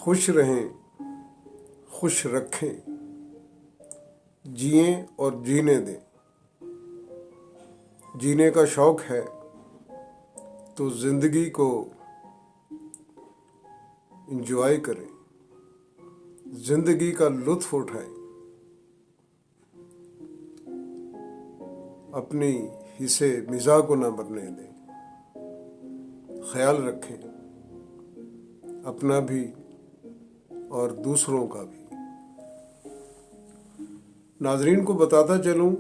خوش رہیں، خوش رکھیں، جئیں اور جینے دیں۔ جینے کا شوق ہے تو زندگی کو انجوائے کریں، زندگی کا لطف اٹھائیں، اپنی حصے مزاح کو نہ بننے دیں۔ خیال رکھیں اپنا بھی اور دوسروں کا بھی۔ ناظرین کو بتاتا چلوں،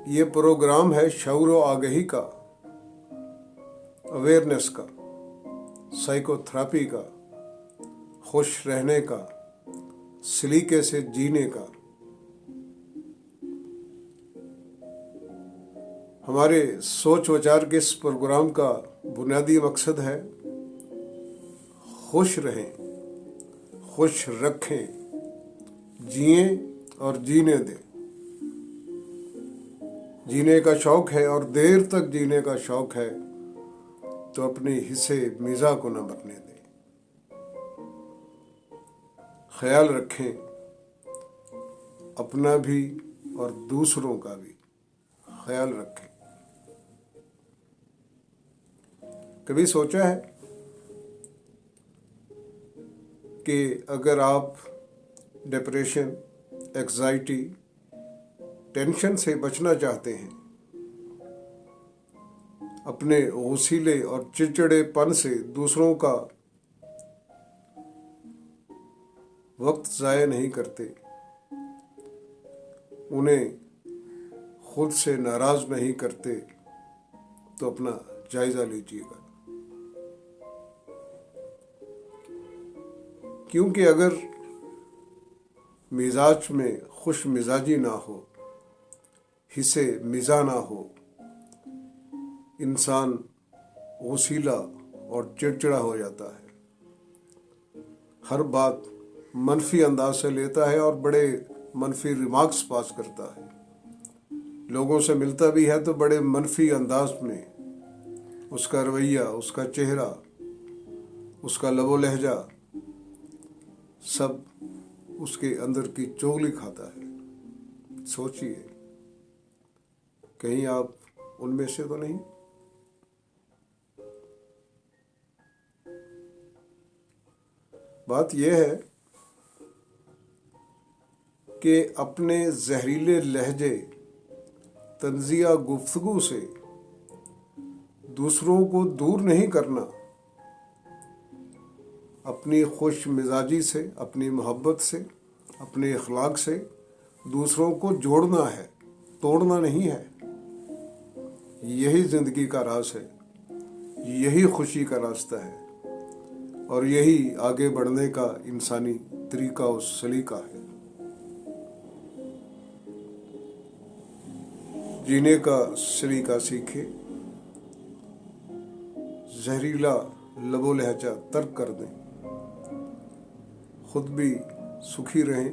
یہ پروگرام ہے شعور و آگہی کا، اویئرنیس کا، سائیکو تھراپی کا، خوش رہنے کا، سلیقے سے جینے کا۔ ہمارے سوچ وچار کے اس پروگرام کا بنیادی مقصد ہے خوش رہیں، خوش رکھیں، جئیں اور جینے دیں۔ جینے کا شوق ہے اور دیر تک جینے کا شوق ہے تو اپنے حصے مزاح کو نہ مرنے دیں۔ خیال رکھیں اپنا بھی اور دوسروں کا بھی خیال رکھیں۔ کبھی سوچا ہے کہ اگر آپ ڈپریشن، ایگزائٹی، ٹینشن سے بچنا چاہتے ہیں، اپنے غصیلے اور چڑچڑے پن سے دوسروں کا وقت ضائع نہیں کرتے، انہیں خود سے ناراض نہیں کرتے، تو اپنا جائزہ لیجیے گا۔ کیونکہ اگر مزاج میں خوش مزاجی نہ ہو، حصے مزاح نہ ہو، انسان غصیلا اور چڑچڑا ہو جاتا ہے، ہر بات منفی انداز سے لیتا ہے اور بڑے منفی ریمارکس پاس کرتا ہے، لوگوں سے ملتا بھی ہے تو بڑے منفی انداز میں اس کا رویہ، اس کا چہرہ، اس کا لب و لہجہ سب اس کے اندر کی چغلی کھاتا ہے۔ سوچئے کہیں آپ ان میں سے تو نہیں؟ بات یہ ہے کہ اپنے زہریلے لہجے، طنزیہ گفتگو سے دوسروں کو دور نہیں کرنا، اپنی خوش مزاجی سے، اپنی محبت سے، اپنے اخلاق سے دوسروں کو جوڑنا ہے، توڑنا نہیں ہے۔ یہی زندگی کا راز ہے، یہی خوشی کا راستہ ہے، اور یہی آگے بڑھنے کا انسانی طریقہ و سلیقہ ہے۔ جینے کا سلیقہ سیکھیں، زہریلا لب و لہجہ ترک کر دیں، خود بھی سکھی رہیں،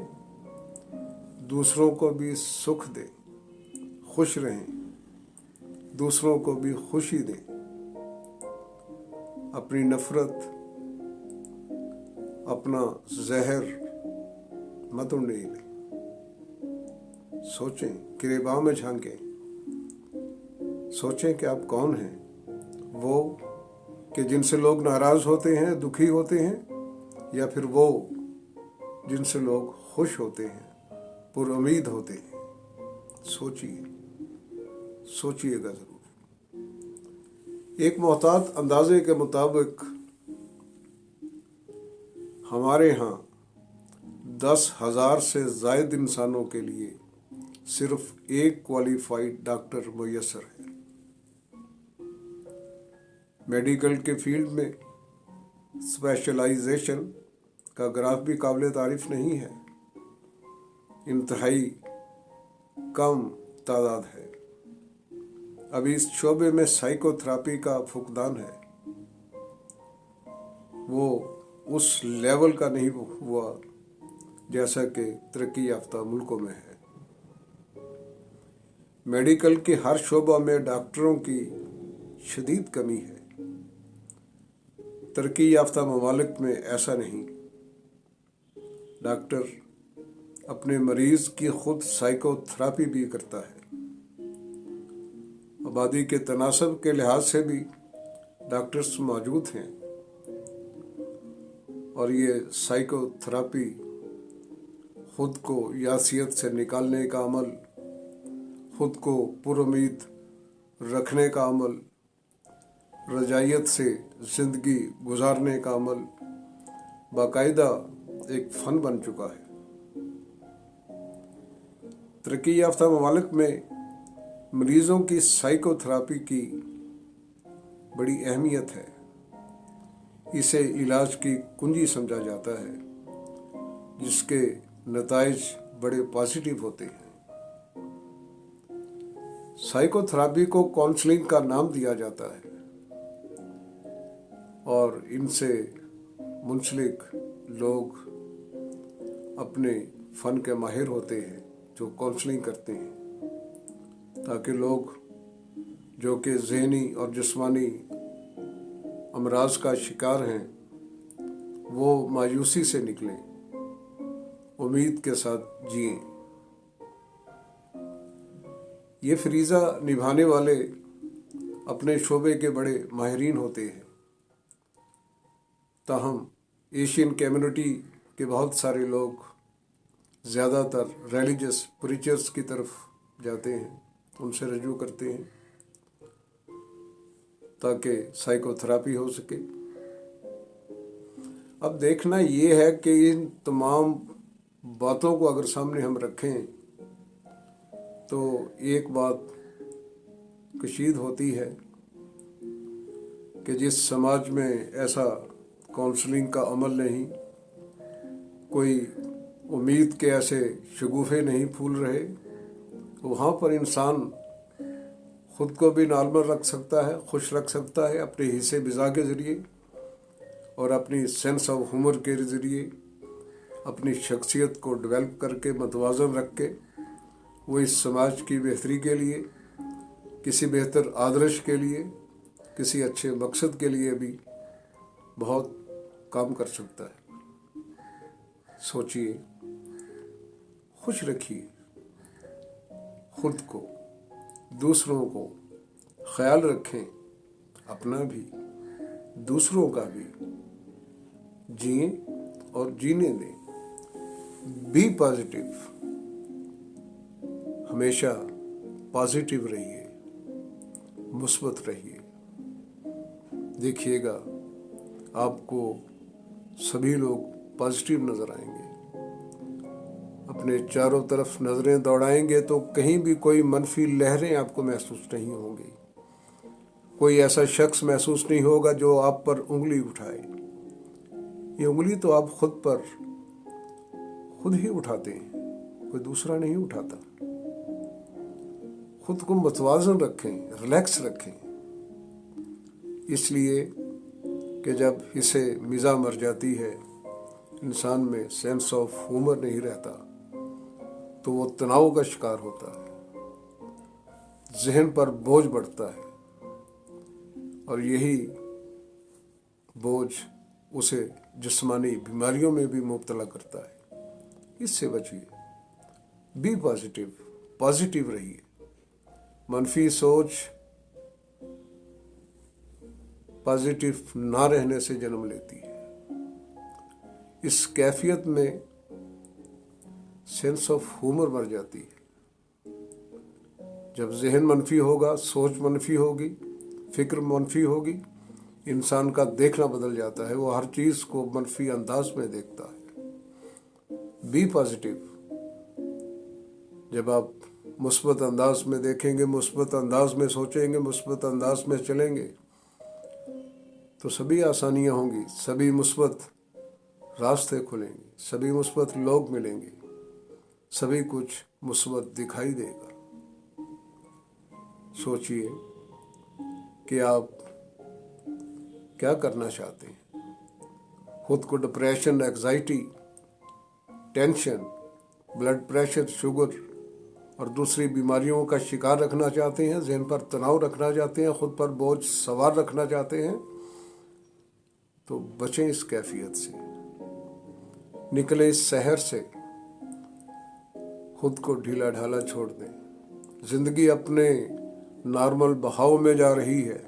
دوسروں کو بھی سکھ دیں، خوش رہیں، دوسروں کو بھی خوشی دیں، اپنی نفرت، اپنا زہر مت انڈیلیں۔ سوچیں، گریباں میں جھانکیں، سوچیں کہ آپ کون ہیں، وہ کہ جن سے لوگ ناراض ہوتے ہیں، دکھی ہوتے ہیں، یا پھر وہ جن سے لوگ خوش ہوتے ہیں، پر امید ہوتے ہیں۔ سوچئے گا ضرور۔ ایک محتاط اندازے کے مطابق ہمارے ہاں 10,000 سے زائد انسانوں کے لیے صرف ایک کوالیفائڈ ڈاکٹر میسر ہے۔ میڈیکل کے فیلڈ میں اسپیشلائزیشن کا گراف بھی قابل تعریف نہیں ہے، انتہائی کم تعداد ہے۔ ابھی اس شعبے میں سائیکو تھراپی کا فقدان ہے، وہ اس لیول کا نہیں ہوا جیسا کہ ترقی یافتہ ملکوں میں ہے۔ میڈیکل کے ہر شعبہ میں ڈاکٹروں کی شدید کمی ہے، ترقی یافتہ ممالک میں ایسا نہیں۔ डॉक्टर अपने मरीज़ की खुद साइकोथेरापी भी करता है। आबादी के तनासब के लिहाज से भी डॉक्टर्स मौजूद हैं और ये साइकोथेरापी खुद को यासियत से निकालने का अमल, खुद को पुरुमीद रखने का अमल, रजायत से ज़िंदगी गुजारने का अमल बाकायदा एक फ़न बन चुका है। तरक्की याफ्ता ममालिक में मरीज़ों की साइकोथेरापी की बड़ी अहमियत है। इसे इलाज की कुंजी समझा जाता है, जिसके नताइज बड़े पॉजिटिव होते हैं। साइकोथेरापी को काउंसलिंग का नाम दिया जाता है और इनसे मुंसलिक लोग अपने फ़न के माहिर होते हैं जो काउंसलिंग करते हैं, ताकि लोग जो कि ज़हनी और जिस्मानी अमराज का शिकार हैं वो मायूसी से निकलें, उम्मीद के साथ जिएं। ये फरीज़ा निभाने वाले अपने शोबे के बड़े माहिरीन होते हैं। ताहम एशियन कम्युनिटी के बहुत सारे लोग ज़्यादातर रिलीजियस प्रीचर्स की तरफ जाते हैं, उनसे रजू करते हैं ताकि साइकोथेरापी हो सके। अब देखना ये है कि इन तमाम बातों को अगर सामने हम रखें तो एक बात कशीद होती है कि जिस समाज में ऐसा काउंसलिंग का अमल नहीं, कोई उम्मीद के ऐसे शगुफे नहीं फूल रहे, तो वहाँ पर इंसान ख़ुद को भी नॉर्मल रख सकता है, खुश रख सकता है अपने हिस्से बिज़ा के ज़रिए और अपनी सेंस ऑफ ह्यूमर के ज़रिए अपनी शख्सियत को डेवलप करके मतवाज़न रख के वो इस समाज की बेहतरी के लिए, किसी बेहतर आदर्श के लिए, किसी अच्छे मकसद के लिए भी बहुत काम कर सकता है। सोचिए, खुश रखिए खुद को, दूसरों को, ख्याल रखें अपना भी दूसरों का भी, जिए और जीने दें। बी पॉजिटिव, हमेशा पॉजिटिव रहिए, मुस्बत रहिए। देखिएगा आपको सभी लोग पॉजिटिव नज़र आएंगे। अपने चारों तरफ नज़रें दौड़ाएंगे तो कहीं भी कोई मनफी लहरें आपको महसूस नहीं होंगी। कोई ऐसा शख्स महसूस नहीं होगा जो आप पर उंगली उठाए। ये उंगली तो आप खुद ही उठाते हैं, कोई दूसरा नहीं उठाता। खुद को मतवाज़न रखें, रिलैक्स रखें, इसलिए कि जब हिस्से मिज़ा मर जाती है, इंसान में सेंस ऑफ ह्यूमर नहीं रहता, तो वो तनाव का शिकार होता है, जहन पर बोझ बढ़ता है और यही बोझ उसे जिस्मानी बीमारियों में भी मुब्तला करता है। इससे बचिए, बी पॉजिटिव, पॉजिटिव रहिए। मनफी सोच पॉजिटिव ना रहने से जन्म लेती है। इस कैफियत में सेंस ऑफ ह्यूमर मर जाती है। जब जहन मनफी होगा, सोच मनफी होगी, फिक्र मनफी होगी, इंसान का देखना बदल जाता है, वो हर चीज़ को मनफी अंदाज में देखता है। बी पॉजिटिव, जब आप मुस्बत अंदाज में देखेंगे, मुस्बत अंदाज में सोचेंगे, मुस्बत अंदाज में चलेंगे, तो सभी आसानियाँ होंगी, सभी मुस्बत रास्ते खुलेंगे, सभी मुस्बत लोग मिलेंगे, सभी कुछ मुस्बत दिखाई देगा। सोचिए कि आप क्या करना चाहते हैं। खुद को depression, anxiety, tension, blood pressure, sugar और दूसरी बीमारियों का शिकार रखना चाहते हैं, जहन पर तनाव रखना चाहते हैं, खुद पर बोझ सवार रखना चाहते हैं, तो बचें इस कैफियत से। निकले इस शहर से, खुद को ढीला ढाला छोड़ दें। जिंदगी अपने नॉर्मल बहाव में जा रही है,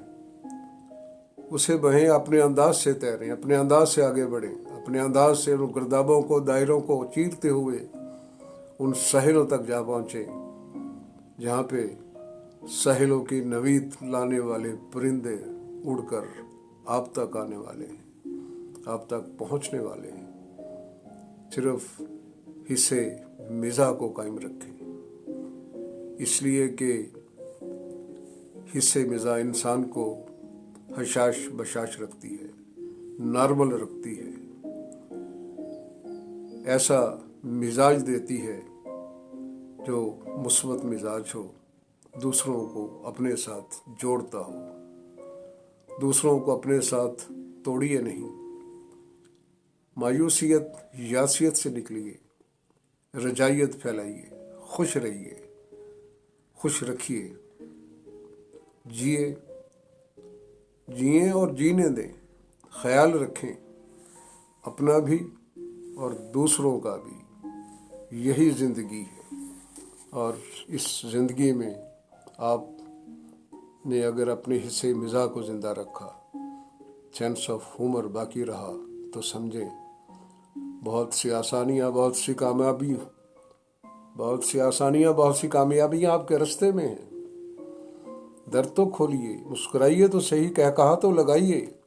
उसे बहें, अपने अंदाज से तैरें, अपने अंदाज से आगे बढ़ें, अपने अंदाज से उन गिरदाबों को, दायरों को चीरते हुए उन साहिलों तक जा पहुँचे जहाँ पे साहिलों की नवीद लाने वाले परिंदे उड़कर आप तक आने वाले हैं, आप तक पहुँचने वाले हैं। सिर्फ हिस्से मिज़ा को कायम रखें, इसलिए कि हिस्से मिज़ा इंसान को हशाश बशाश रखती है, नॉर्मल रखती है, ऐसा मिजाज देती है जो मुस्बत मिजाज हो, दूसरों को अपने साथ जोड़ता हो, दूसरों को अपने साथ तोड़िए नहीं। मायूसियत यासियत से निकलिए, रजाइयत फैलाइए, खुश रहिए, खुश रखिए, जिए और जीने दें, ख्याल रखें अपना भी और दूसरों का भी। यही ज़िंदगी है, और इस ज़िंदगी में आपने अगर अपने हिस्से मिज़ाज को ज़िंदा रखा, सेंस ऑफ ह्यूमर बाकी रहा, तो समझें बहुत सी आसानियाँ, बहुत सी कामयाबियाँ आपके रास्ते में हैं। दर तो खोलिए, मुस्कुराइए तो सही, कहा तो लगाइए।